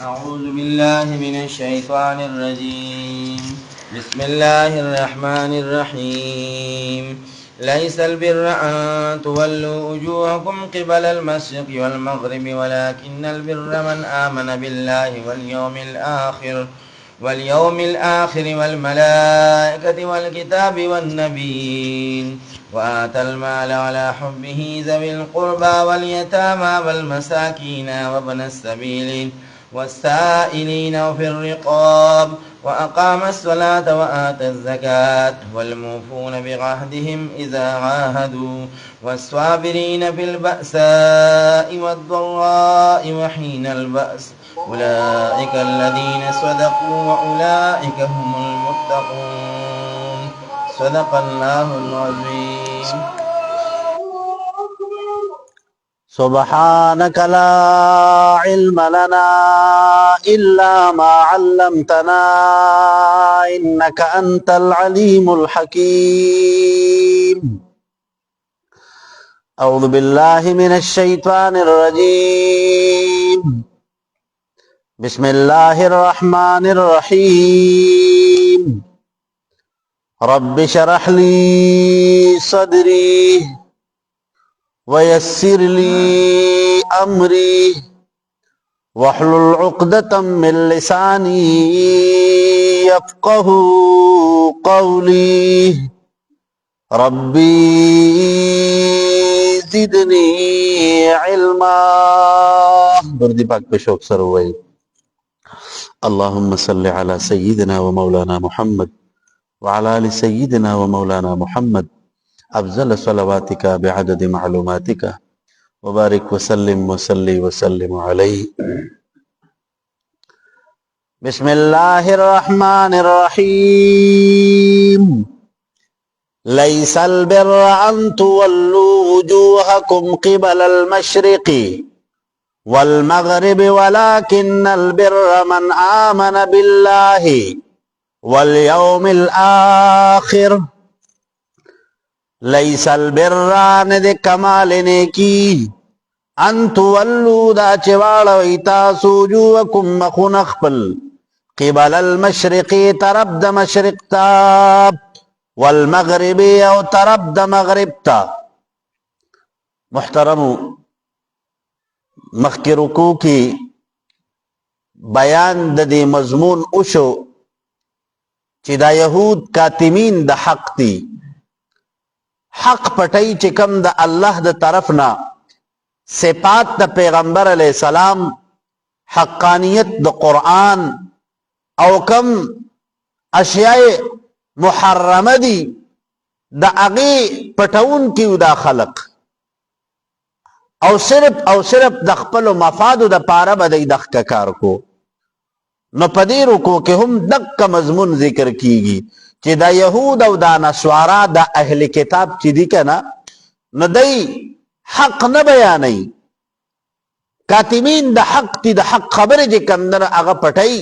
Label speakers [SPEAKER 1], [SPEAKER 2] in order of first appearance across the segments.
[SPEAKER 1] أعوذ بالله من الشيطان الرجيم. بسم الله الرحمن الرحيم. ليس البر أن تولوا وجوهكم قبل المشرق والمغرب ولكن البر من آمن بالله واليوم الآخر والملائكة والكتاب والنبيين وآتى المال على حبه ذوي القربى واليتامى والمساكين وابن السبيل والسائلين وفي الرقاب وأقام الصلاة وآتى الزكاة والموفون بعهدهم إذا عاهدوا والصابرين في البأساء والضراء وحين البأس أولئك الذين صدقوا وأولئك هم المتقون. صدق الله العظيم.
[SPEAKER 2] سبحانك لا علم لنا إلا ما علمتنا إنك أنت العليم الحكيم. أعوذ بالله من الشيطان الرجيم. بسم الله الرحمن الرحيم. رب اشرح لي صدري ويسر لي أمري واحلل عقدة من لساني يفقه قولي. ربي زدني علما. دردی پاک پہ شوق سر ہوئی. اللهم صل على سيدنا ومولانا محمد وعلى آل سيدنا ومولانا محمد أفضل صلواتك بعدد معلوماتك وبارك وسلم وسلم عليه. بسم الله الرحمن الرحيم. ليس البر أن تولوا وجوهكم قبل المشرق والمغرب ولكن البر من آمن بالله واليوم الآخر. لیس البر ند کمال نیکی ان تولو دا چوال ویتاسو وجوهکم مخون اخپل قبل المشرقی طرف دا مشرق تا والمغربی او طرف دا مغرب تا. محترمو مخی رکو کی بیان دا دی مضمون اوشو چی دا یہود کاتمین دا حق تی. حق پټی چې کم د الله د طرف نه صفات د پیغمبر علیہ السلام حقانیت د قرآن او کم اشیاء محرمه دی د اغي پټون کیو دا خلق او صرف د خپل مفاد د پاره بدی د کار کو. نو پدې رکو کې هم دک مضمون ذکر کیږي چې دا یهود او دا نصارا دا اهل کتاب چې دي کنه نو دای حق نه بیانوي. کاتمین د حق تی د حق خبره چې کمندر هغه پټي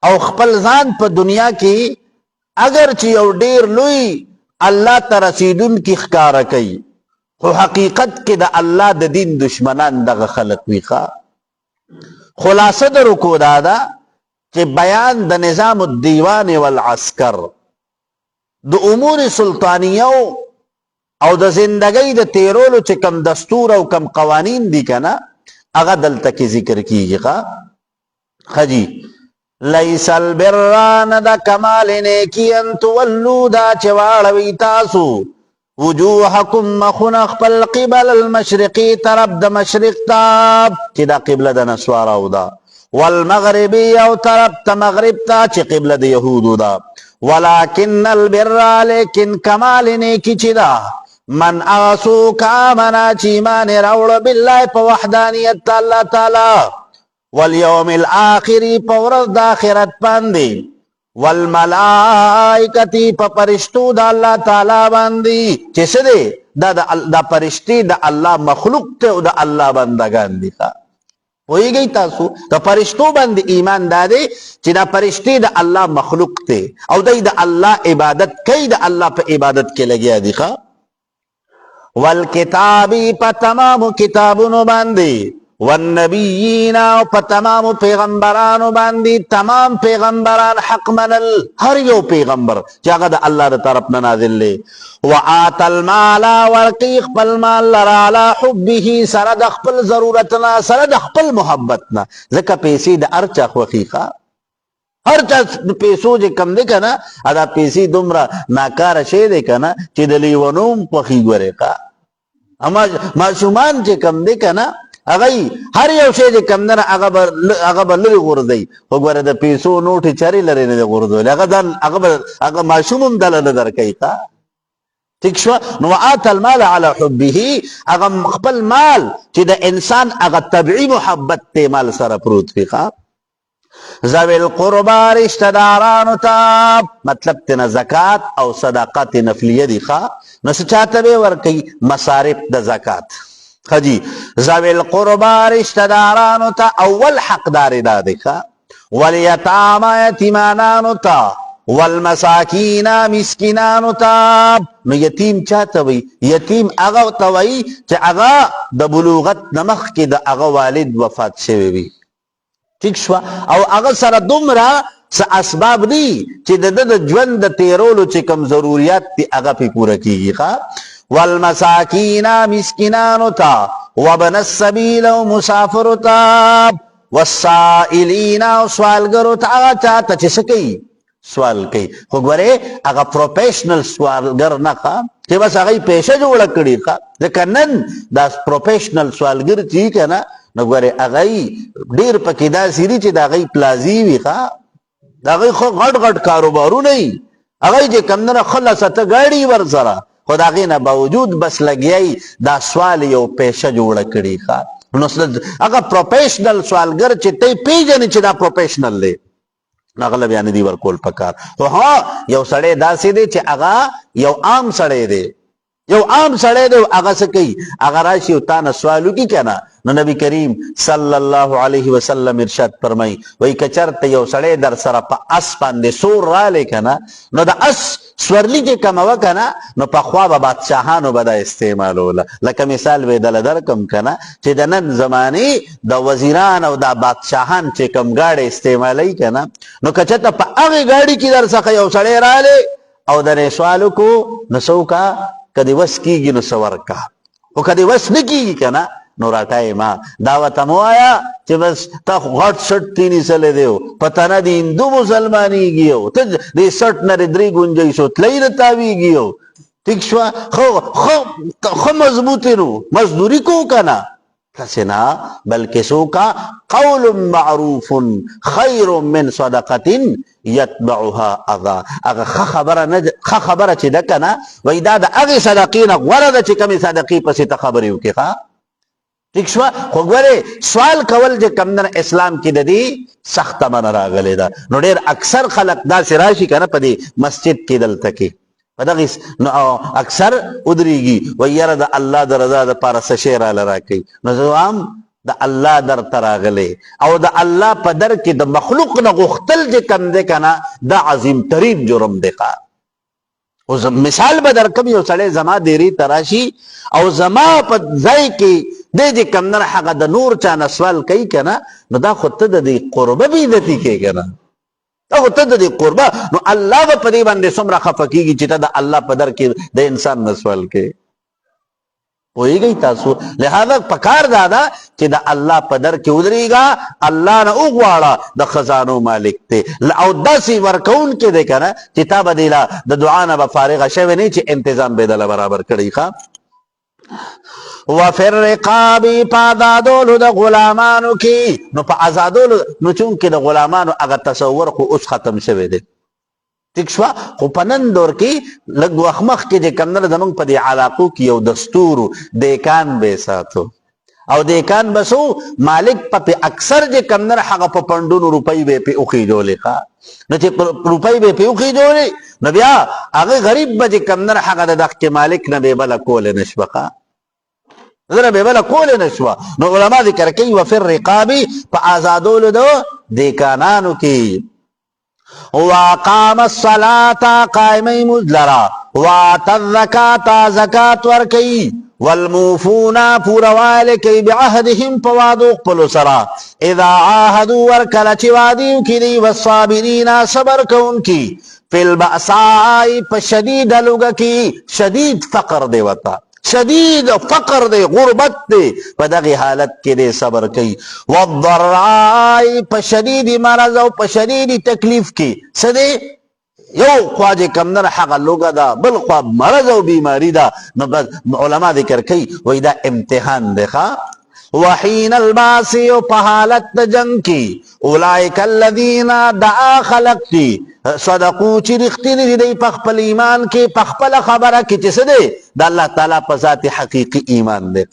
[SPEAKER 2] او خپل ځان په دنیا کې اگر چې یو ډیر لوی الله ته رسیدون کی ښکارا کوي خو حقیقت کې د الله د دین دشمنان دغه خلق ویخه. خلاصه د رکو دادا کہ بیان د نظام الدیوان والعسکر د امور سلطانیو او د زندگی د تیرولو چې کم دستور او کم قوانین دی کنا اغا دلتا کی ذکر کیږي. خجی لیس البران دا کمال نیکی ان تولو دا چواړوي تاسو وجوهکم مخون خپل قبل المشرقی طرف د مشرق تا چې دا قبله د نسوارو دا والمغربی او طرف تا مغرب تا چی قبل دا یهودو دا. ولكن البر لیکن کمال نیکی چی دا من آسو کامنا چی ایمان روڑ باللہ پا وحدانیت تا اللہ تعالی والیوم الاخری پا ورد آخرت پاندی والملائکتی پا پرشتو دا اللہ تعالی باندی. چی سدے دا پرشتی دا اللہ مخلوق تے دا اللہ بندگان دی خواہ. ہوئی گئی تاسو دا پرشتو بند ایمان دادے چی دا پرشتی دا اللہ مخلوق تے او دا اللہ عبادت کئی دا اللہ پہ عبادت کے لگیا دیخوا. والکتابی په تمامو کتابونو باندې، والنبیین او په تمامو پیغمبرانو باندې. تمام پیغمبران حق منل، هر یو پیغمبر چې هغه د الله د طرف نه نازل دی. وآت المال ورکی خپل مال لرا علی حبه، سره د خپل ضرورتنا، سره د خپل محبتنا. ځکه پیسې د هر چا خوښي، هر چا پیسو چې کم دی که نه، دا پیسې دومره ناکاره شی دی که نه چې د لیونو هم خوښي ګورې. ماشومان چې کم دی که نه، هغه هر یو شی چې کم دی نه هغه به لرې غورځوي، خو ګوره د پیسو نوټې چرې لرې نه دی غورځولی، هغه ماشوم هم دله نه درکوي. ٹھیک شو. نو وآت المال علی حبه، هغه خپل مال چې د انسان هغه طبعي محبت ته مال سره پروت وي. ذوی القربا رشتہ دارانو ته، مطلب تینا زکات او صدقات نفلیه دی. نو څه چاته به ورکوي؟ مصارف د زکات. خجی ذوی القربا رشتہ دارانو ته اول حقدار دا دی. والیتاما یتیمانانو ته، والمساکین مسکینانو ته. نو یتیم چاته وی؟ یتیم هغه ته وی چې هغه د بلوغت نمخ کې د هغه والد وفات شوی وي. ٹھیک شو. او هغه سره دومره څه اسباب دي چې د ژوند د تیرولو چې کوم ضرورت دي هغه پې پوره کیږي. والمساکین مسکینانو ته، وابن السبیل او مسافرو ته، والسائلین او سوالګرو ته. هغه چاته چې څه کوي؟ سوال کوي. خو ګورې هغه پروفیشنل سوالګر نه چې بس هغه پیشه جوړه کړي. ځکه نن دا پروفیشنل سوالګر چې که نه، نو ګورې هغه ډېر پکې داسې دي چې د هغه پلازي وي، د هغه خو غټ غټ کاروبارونه وي، هغه چې کوم نه خلصته ګاډي ورسره، خو د هغې نه باوجود بس لګیا دا سوال یو پیشه جوړه کړي. نو هغه پروفیشنل سوالګر چې ته پیژنې چې دا پروفیشنل دی، هغه بیا نه دي ورکول پکار. خو یو سړی داسې دی چې هغه یو عام سړی دی، یو عام سړی دی، هغه څه کوي؟ هغه راشي او تا نه سوال وکړي که نه. نو نبی کریم صلی الله علیه وسلم ارشاد فرمایي، وایي که چېرته یو سړی در سره په اس باندې سور رالی که نه، نو د اس سورلي چې کومه وه که نه، نو پخوا به بادشاهانو به دا استعمالوله. لکه مثال به یې دله درکړم که نه، چې د نن زمانې د وزیران او دا بادشاهان چې کوم ګاډی استعمالوي که نه، نو که چېرته په هغې ګاډي کې در څخه یو سړی رالی او درې سوال وکړو، نو څه وکړه؟ که دې وس کېږي نو څه ورکړه، خو که دې وس نه کېږي که نه، نو راټای ما دا ورته مه وایه چې بس تا خو غټ سټ ترې نیسلی دی، په تنه د هندو مسلمانېږي، او ته دې سټ نه د 3 ګنجایسو تلۍ نه تاویږي. ٹھیک شوه. ښه مضبوطې نو مزدوري کوو که نه؟ داسې نه، بلکې څه وکړه؟ قول معروف خیر من صدقة یتبعها اذى. هغه ښه خبره چې ده که نه، وایي دا د هغې صدقې نه غوره ده چې کومې صدقې پسې ته خبرې وکړې. ٹھیک شوه. خو ګورې سوال کول چې کوم نه اسلام کې د دې سخته منع راغلې ده. نو ډېر اکثر خلک داسې راشي که نه په دې مسجد کې دلته کې په دغې اکثر ودرېږي، وایي یاره د الله د رضا دپاره څه شی راله راکوي. نو زه هم د الله در ته راغلی او د الله په در کې د مخلوق نه غوښتل چې کوم دی که نه، دا عظیم ترین جرم دی. اوس مثال به درکړم، یو سړی زما ډېرې ته راشي او زما په ځای کې دی چې کوم نه هغه د نور چا نه سوال کوي که نه، نو دا خو ته د دې قربه بېعزتي کوې که نه، دا خو ته د دې قربه. نو الله به په دې باندې څومره خفه کېږي چې ته د الله په در کې د انسان نه سوال کوې. پوهېږئ تاسو؟ لہذا پکار دا ده چې د الله په در کې ودرېږه، الله نه وغواړه، د خزانو مالک دی او داسې ورکوونکی دی که نه چې تا به دې د دعا نه به فارغه شوی نه چې انتظام به یې دله برابر کړی. وفي الرقاب په آزادولو د غلامانو کې. نو په آزادولو، نو چونکې د غلامانو هغه تصور خو اوس ختم شوی دی. ٹھیک شوه. خو په نن دور کې لږ وخت مخکې چې کوم نه زمونږ په دې علاقو کې یو دستور و، دیکان به یې ساتو او دیکان به څو مالک په اکثر چې کوم نه هغه په پنډونو روپۍ به یې پې وخېجولې. نو چې روپۍ به یې پې وخېجولې، نو بیا هغه غریب به چې کوم نه هغه د دغه مالک نه به یې بله کولی نه شوه، زره به بله کولی نه شوه. نو علما ذکر کوي وفي الرقاب په آزادولو د دیکانانو کې. واقام الصلاة قائمه مزلرا، وآت الزکاة زکات ورکي، والموفونا پورواله کوي بعهدهم پوادو خپل سرا اذا عاهدوا ورکل چې وادیو کې دی والصابرین صبر کوونکی فی البأساء په شدید لوګه کې شدید فقر دی وتا شدید فقر دی غربت دی په دغه حالت کې دی صبر کوي والضراء په شدید مرض او په شدید تکلیف کې سدي یو خواجه کمنر حق لوګه دا بل خوا مرض او بیماری دا نو علما ذکر کوي وای دا امتحان دی ښا وحین الباس او په حالت د جنگ کې اولئک الذین دعا خلقتی صدقو چې رښتینی دی په خپل ایمان کې په خپل خبره کې چې څه دی د الله تعالی په ذات حقیقي ایمان دی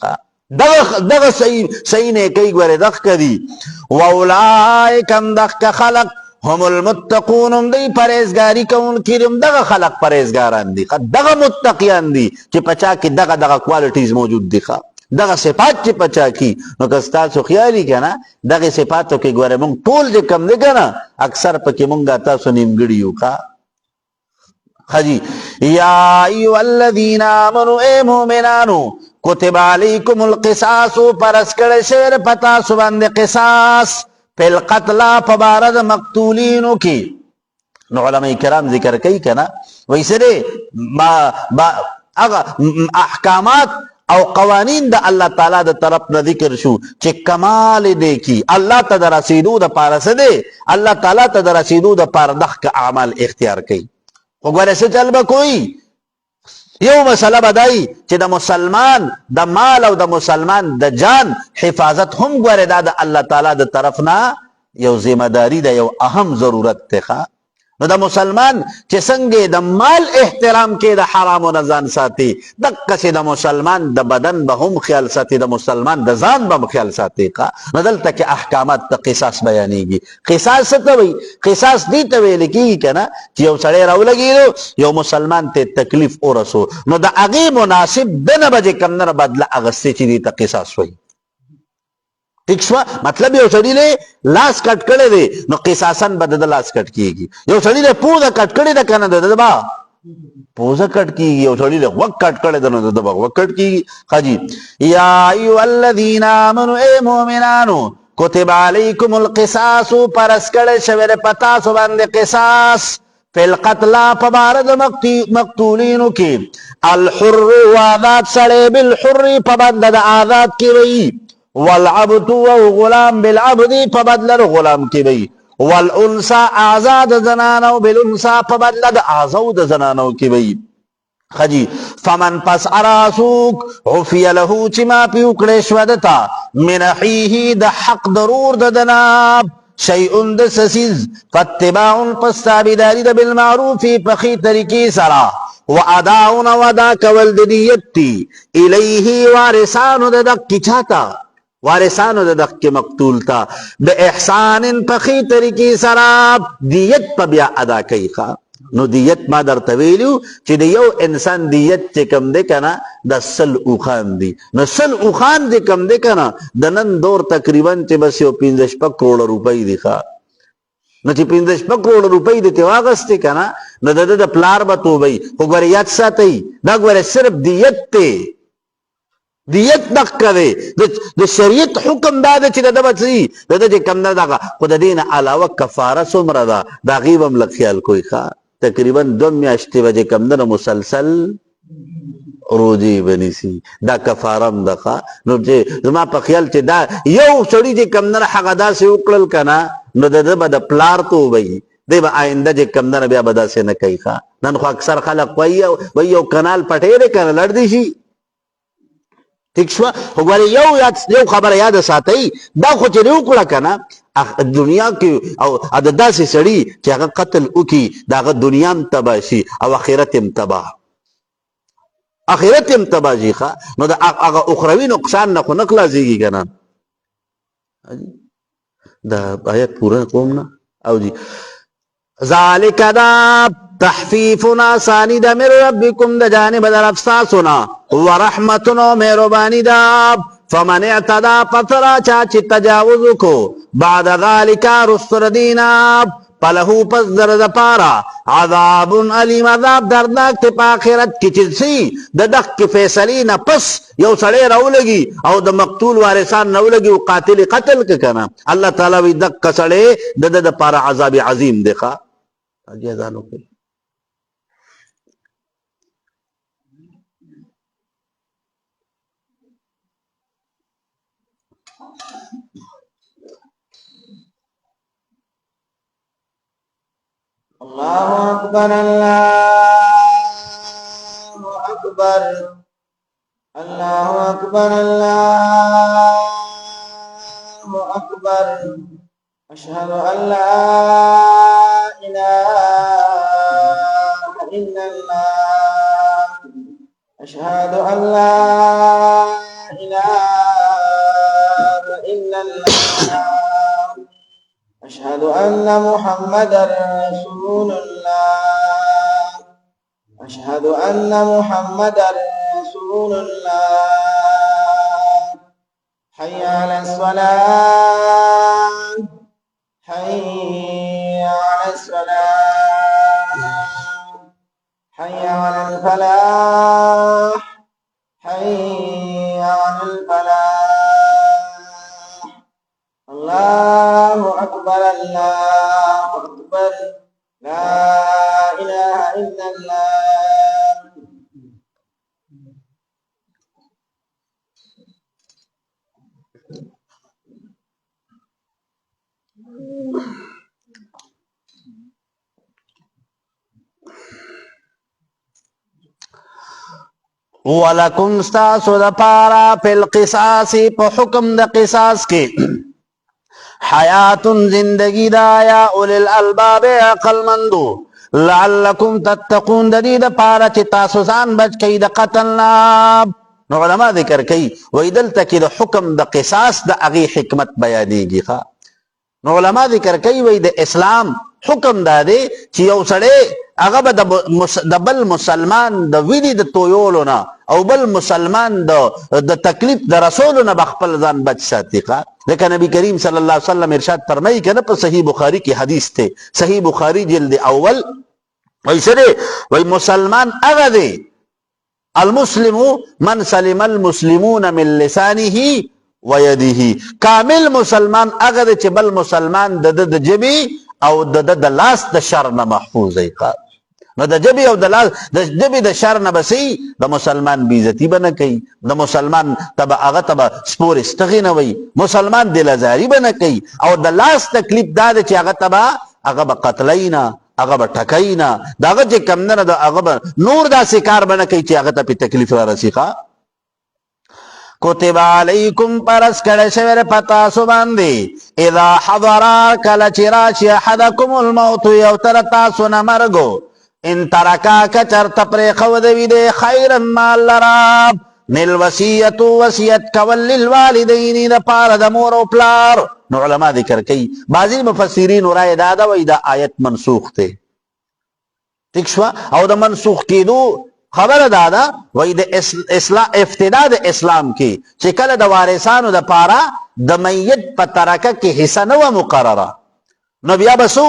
[SPEAKER 2] دغه صحیح نه کوي ګوره دغه کوي واولئک دغه خلق هم المتقون دی پرهیزګاری کوونکي دغه خلق پرهیزګاران دي دغه متقیان دي چې پچا کې دغه کوالټیز موجود دي دغه صفات چې پچا کی نو که تاسو خیالي کنه دغه صفاتو کې ګوره مونږ ټول چې کم دی کنه اکثر پکې مونږه تاسو نیمګړي یو ښا خجی یا ایو الذین آمنوا اے مومنانو کتب علیکم القصاص پرس کړه شعر پتا سو باندې قصاص فی القتل فبارد مقتولینو کی نو علماء کرام ذکر کوي کنه ویسره احکامات او قوانین د الله تعالی د طرف نه ذکر شو چې کمال دی کی الله ته د رسیدو د پاره څه دی الله تعالی ته د رسیدو د پاره دغه اعمال اختیار کوي وګوره څه چل به کوي یو مسله بدای چې د مسلمان د مال او د مسلمان د جان حفاظت هم ګوره دا د الله تعالی د طرف نه یو ذمہ داری ده یو اهم ضرورت ته نو د مسلمان چې څنګه د مال احترام کې د حرام نه ځان ساتي دغه چې د مسلمان د بدن به هم خیال ساتي د مسلمان د ځان به خیال ساتي نو دلته کې احکامات د قصاص بیانېږي قصاص څه ته وایي قصاص دې ته ویل کېږي کنه چې یو سړی راولګېدو یو مسلمان ته تکلیف ورسو نو د هغې مناسب دنه به چې کوم نه بدله اخیستې چې دې ته قصاص وایي ٹھیک شو مطلب یو سړی له لاس کټ کړی دی نو قصاصن به د لاس کټ کیږي یو سړی له پوزه کټ کړی ده کنه د با پوزه کټ کیږي یو سړی له وک کټ کړی ده نو د با وک کټ کیږي خجی یا ایو الذین آمنوا اے مومنانو کتب علیکم القصاص پرس کړه شوی پتا سو باندې قصاص فی القتل فبارد مقتولینو کې الحر وآزاد سړی بالحر پبند د آزاد کی وی والعبد وغلام بالعبد فبدل غلام کی بی والانسا آزاد زنانو بالانسا فبدل آزود زنانو کی بی خجی فمن پس اراسوک عفی له چما پیوکڑے شودتا من حیه د حق ضرور ددناب شیئن د سسیز فاتباعن پس تابداری د بالمعروفی پخی طریقی سرا واداؤن ودا کول دیتی الیه وارسانو د دقی چاہتا وارثانو د دغه مقتول تا د احسان پخی طریقې سره دیت په بیا ادا کوي نو دیت ما درته ویلو چې د یو انسان دیت چې کم دی کنه د سل اوخان دی نو سل اوخان چې کم دی کنه د نن دور تقریبا چې بس یو 15 کروڑ روپۍ دی نو چې 15 کروڑ روپۍ د ته واغستې کنه نو د پلار به توبې خو ګوره یاد ساتئ دا ګوره صرف دیت ته دیت دقه دی د شریعت حکم دا ده چې د بچي د چې کم نه دغه خو د دین علاوه کفاره څومره ده دا غیب هم لږ خیال کوئ تقریبا 2 میاشتې به چې کم نه مسلسل روزي بنیسي دا کفاره هم ده نو چې زما په خیال چې دا یو سړي چې کم نه هغه داسې وکړل کنه نو د به د پلار توبې دی به آینده چې کم نه بیا به داسې نه کوي نن خو اکثر خلک وایي یو کنال پټې دی کنه لړ دی شي ٹھیک شو وګوره یو خبره یاد ساتئ دا خو چې وکړه کنه دنیا کې او د داسې سړي چې هغه قتل وکړي د هغه دنیا هم تباه شي او آخرت هم تباه شي نو د هغه اخروي نقصان نه خو نه خلاصېږي کنه دا آیت پوره کوم نه او جی ذالک دا تحفیفنا آسانی دا من ربکم دا جانب در افساسنا ورحمتنا مہربانی دا فمن اعتدا پترا چاچی تجاوزو کو بعد ذالکا رستر دینا فلہو پس در دا پارا عذاب علیم عذاب دردناک تے پا آخرت کی چیزی دا دخ کی فیصلی نا پس یو سڑے رو لگی او دا مقتول وارثان نو لگی و قاتل قتل کے کنا اللہ تعالیٰ وی دق کا سڑے دا پارا عذاب عظیم دیکھا آجی ازانو کے
[SPEAKER 1] اللہ اکبر اللہ اکبر اللہ اکبر اللہ اکبر اشہد ان لا الہ الا اللہ اشہد ان لا الہ الا اللہ أشهد أن محمد رسول الله أشهد أن محمد رسول الله حي على الصلاة حي على الصلاة حي على الفلاح حي على الفلاح الله أكبر الله أكبر لا إله إلا الله
[SPEAKER 2] وَلَكُمْ سْتَاسُ دَپَارَا فِي الْقِصَاصِ پا حکم دا قصاص کے حیات زندگی دایا اولی الالباب عقل مندو لعلکم تتقون ددی دا پارا چی تاسوسان بچ کئی دا قتلنا نو علماء ذکر کئی ویدل تکی دا حکم دا قصاص دا اغی حکمت بیانی گی خوا نو علماء ذکر کئی وی دا اسلام حکم دا دے چی یو سڑے اغب دا بل مسلمان دا ویدی دا تویولونا او بل مسلمان دا تکلیف دا رسولونا بخپل زان بچ ساتی خوا لیکن نبی کریم صلی اللہ علیہ وسلم ارشاد فرمائی کہ نا پر صحیح بخاری کی حدیث تھے صحیح بخاری جلد اول ویسے دے وی مسلمان اغدے المسلم من سلم المسلمون من لسانه ویده کامل مسلمان اغدے چھ بل مسلمان دا جبی او دا لاس دا شر نا محفوظ ہے نو دا جبی او دا جبی دا شر نا بسی دا مسلمان بیزتی بنا کئی دا مسلمان تبا آغا تبا سپور استغی نوی مسلمان دل ازاری بنا کئی او دا لاس تکلیف دا دا چی آغا تبا آغا با قتلینا آغا با ٹکینا دا آغا چی کمدن دا آغا با نور دا سکار بنا کئی چی آغا تا پی تکلیف را رسیخا کتب علیکم پرس کڑے شویر پتا سباندی اذا حضرا کل چراش احدکم الموت یوتر تاسونا مرگو ان ترکا کچر تپری خودوی دے خیرا مال لراب نل وسیعتو وسیعت کول للوالدینی دا پار دا مور و پلار نو علماء ذکر کئی بعضی مفسرین رائے دادا وی دا آیت منسوخ تے ٹھیک شوا او دا منسوخ کی دو خبر دادا وی دا افتداء دا اسلام کی چکل دا وارثانو دا پارا دا میت پا ترکا کی حصہ نو مقررہ نو بیا بسو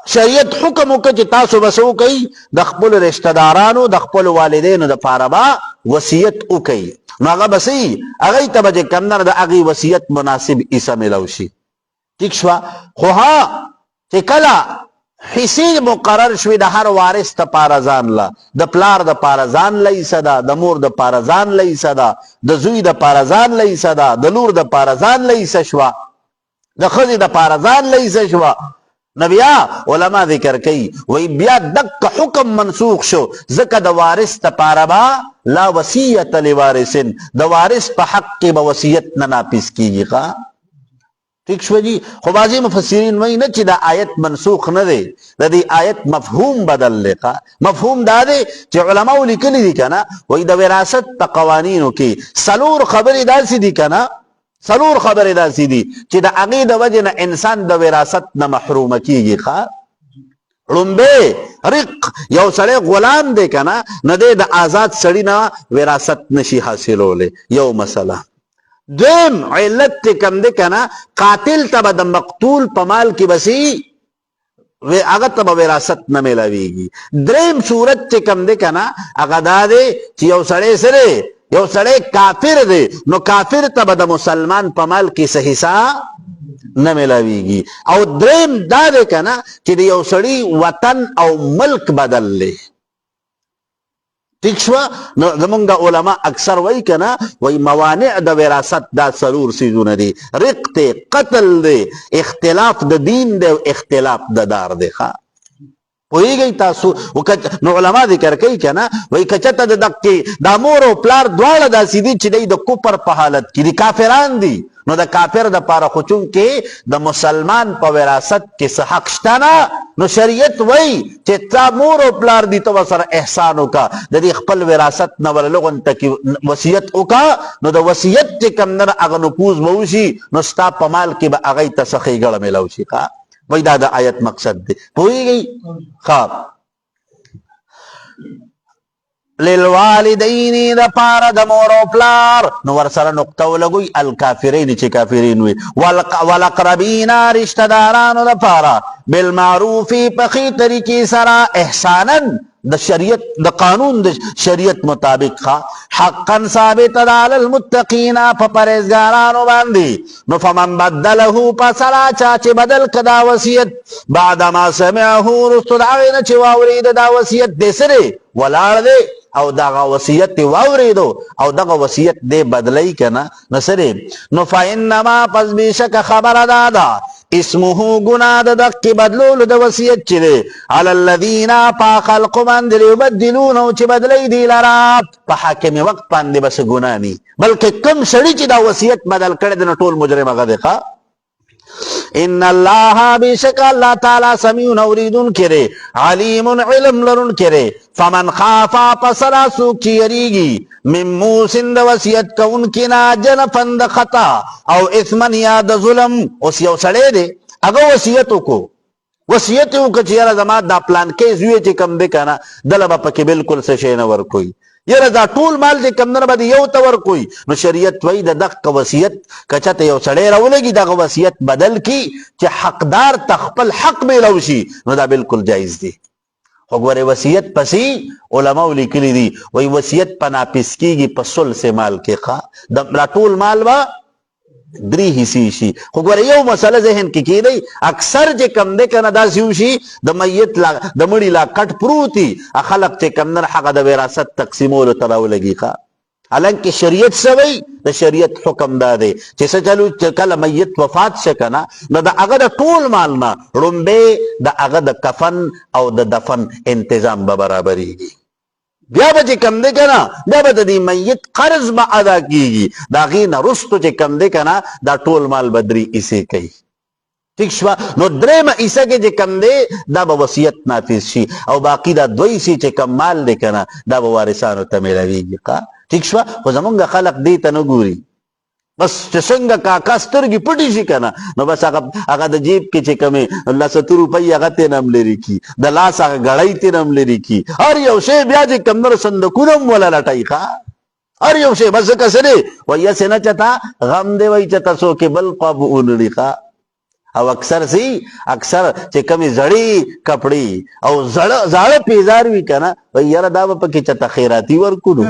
[SPEAKER 2] شریعت حکم کا چی تاسو بسو کئی دا خپل رشتہ دارانو دا خپل والدینو دا پارا با وسیعت او کئی نو اگا بسی اگئی تبا جے کمدر دا اگی وسیعت مناسب عیسا ملوشی ٹھیک شوا خوہا چی کلا حصی مقرر شوی دا ہر وارث تا پارزان لا دا پلار دا پارزان لئی صدا دا مور دا پارزان لئی صدا دا زوی دا پارزان لئی صدا دا لور دا پارزان لئی سشوا دا خزی دا پارزان لئی سشوا نبیا علماء ذکر کئی وی بیا دک حکم منسوخ شو زکا دا وارث تا پاربا لا وسیعت لوارثن دا وارث پا حق کی با وسیعت نناپیس کی گی خواہ ٹھیک شو جی خوبازی مفسرین وہی نا چی دا آیت منسوخ نہ دے دا دی آیت مفہوم بدل لے کا مفہوم دا دے چی علماء لکلی دی کنا وہی دا وراثت تا قوانینو کی سلور خبری دا سی دی کنا سلور خبری دا سی دی چی دا عقید وجہ نا انسان دا وراثت نا محروم کی گی خواہ رنبے رق یو سڑے غلام دے کنا نا دے دا آزاد سڑی نا وراثت نشی حاصلو لے یو مسئلہ دویم علت تی کم دے کنا قاتل تبا دا مقتول پمال کی بسی هغه ته به وراثت نه میلاویږي. دریم صورت چې کم دی کنه هغه دا دی چې یو سړی سره یو سړی کافر دی نو کافر ته به د مسلمان په مال کې څه حصه نه میلاویږي. او دریم دا دی کنه چې د یو سړی وطن او ملک بدل دی. ٹھیک شو؟ نو زمونږ علما اکثر وای کنه وای موانع د وراثت دا ضرور سيزونه دي. رق دی، قتل دی، اختلاف د دین دی، اختلاف د دار دی. ښا پوهیږئ تاسو؟ نو علما ذکر کوي کنه وای کچته د دقې دا مور او پلار دواړه داسې دي چې دی د کفر په حالت کې دي، کافران دي، نو د کافر د پاره خو چونکې د مسلمان په وراثت کې څه حق شته نه، نو شریعت وای چې تا مور او پلار دي ته ورسره احسان وکړه، د دې خپل وراثت نه ورلغونته کې وصیت وکړه، نو د وصیت چې کوم نه هغه نفوذ به وشي نو ستا په مال کې به هغې ته څه ښېګړه میلاو شي. وای دا د آیت مقصد دی. پوهیږئ؟ ښه للوالدین د پاره د مور او پلار نو ورسره نقطه ولګوئ الکافرین چې کافرین وي، والاقربین رشتہ دارانو د پاره بالمعروف په ښې طریقې سره احسانا د شریعت د قانون د شریعت مطابق حقا ثابت ده علی المتقین په پرهیزګارانو باندې. نو فمن بدله پس هغه چا چې بدل کړه دا وصیت بعد ما سمعه وروستو د هغې نه چې واورېده دا وصیت دی سره ولاړ دی او دغه وصیت واورېدو او دغه وصیت دی بدلی کنه نو سره نو فانما پس بېشکه خبره دا ده اسمه ګناه د دقې بدلولو د وصیت چې دی علی الذین په خلقو باندې یبدلونه چې بدلی دی لره په حاکم وقت باندې بس ګناه ني بلکې کوم سړي چې دا وصیت بدل کړی دی نو ټول مجرم هغه دی. ان الله بشک الله تعالی سمیع اوریدون کرے علیم علم لرون کرے. فمن خافا پسرا سوک چی یریگی من موسن دا وسیعت کون کنا جنفن دا خطا او اثمن یا دا ظلم اس یو سڑے دے اگو وسیعتو کو وسیعتو کچیرا زمان دا پلان کیس ہوئے چی کم دے کنا دلبا پکی بالکل سشے نور کوئی یره دا ټول مال چې کمدنه به یو ته ورکوي نو شریعت وایي د دغه وصیت که چېرته یو سړی راولګي دغه وصیت بدل کړي چې حقدار ته خپل حق میلاو شي نو دا بالکل جایز دی. خو ګورې وصیت پسې علماو لیکلي دي وایي وصیت په ناپس کېږي په ثلث مال کې دا ټول مال به درې حصې شي. خو ګوره یو مسله ذهن کې کېدی اکثر چې کم دی که نه داسې وشي د میت د مړي لا کټ پروت وي خلک چې کم نه هغه د وراثت تقسیمولو ته راولګي. حالانکه شریعت څه وایي د شریعت حکم دا دی چې څه چلو چې کله میت وفات شه که نه نو د هغه د ټول مال نه لومبی د هغه د کفن او د دفن انتظام به برابرېږي. بیا به چې کم دی که نه بیا به د دې میت قرض به ادا کېږي د هغې نه وروستو چې کم دی که نه دا ټول مال به درې حصې کوي. ٹھیک شوه؟ نو درېیمه حصه کې چې کم دی دا به وصیت نافظ شي او باقي دا دوه حصې چې کم مال دی که نه دا به وارثانو ته میلاویږي. ٹھیک شوه؟ خو زمونږ خلق دې ته نه ګوري بس چې څنګه کاکا سترګې پټې شي که نه نو بس هغه د جیب کې چې کمې لسته روپۍ هغه ترې نه هم لرې کي د لاس هغه ګړۍ ترې نه هم لرې کي هر یو شی بیا چې کم نور صندوقونه هم وله لټوي هر یو شی بس ځکه څه دی وایي هسې نه چېرته غم دی وایي چېرته څوک بل خوا به ونړي. او اکثر اکثر چې کمې زړې کپړې او زاړه پیزار وي که نه وایي یاره دا به پکې چېرته خیراتي ورکړو.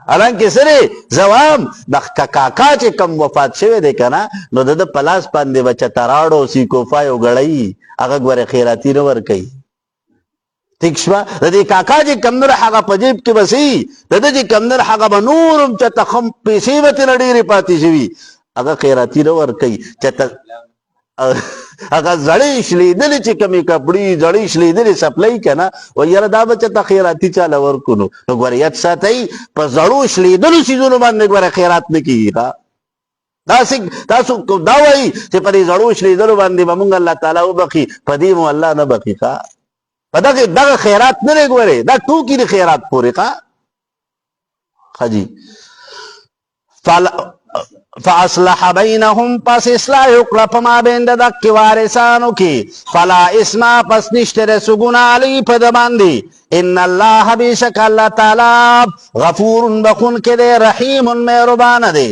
[SPEAKER 2] حالانکه سره زوام د کاکا چې کم وفات شوی دی که نه نو د په لاس باندې به چتراړو سیکوفای او ګړۍ هغه ګورې خیراتي نه ورکوي. ٹھیک شوه؟ د دې کاکا چې کم نور هغه په جیب کې به سي د ده چې کم نور هغه به نور هم چېرته ښه پیسې به ترې نه ډېرې پاتې شوي هغه خیراتي نه ورکوي. چېرته هغه زړې شلېدلې چې کمې کپړې زړې شلېدلې سپلۍ که نه وایي یاره دا به چېرته خیراتي چاله ورکړو نو ګوره یاد ساتئ په زړو شلېدلو څیزونو باندې ګوره خیرات نه کېږي. تاسو دا وایي چې په دې زړو شلېدلو باندې به مونږ الله تعالی وبخي په دې مو الله نه بخي. په دغه خیرات نه دی ګورې دا ټوکې د خیرات پورې ښه جي. فاصلح بینهم پس اصلاح وکړه په مابین د دغې وارثانو کې فلا اسما پس نشته دی څه ګناه علیه په ده باندې. ان الله بېشک الله تعالی غفور بخونکی دی رحیم مهربانه دی.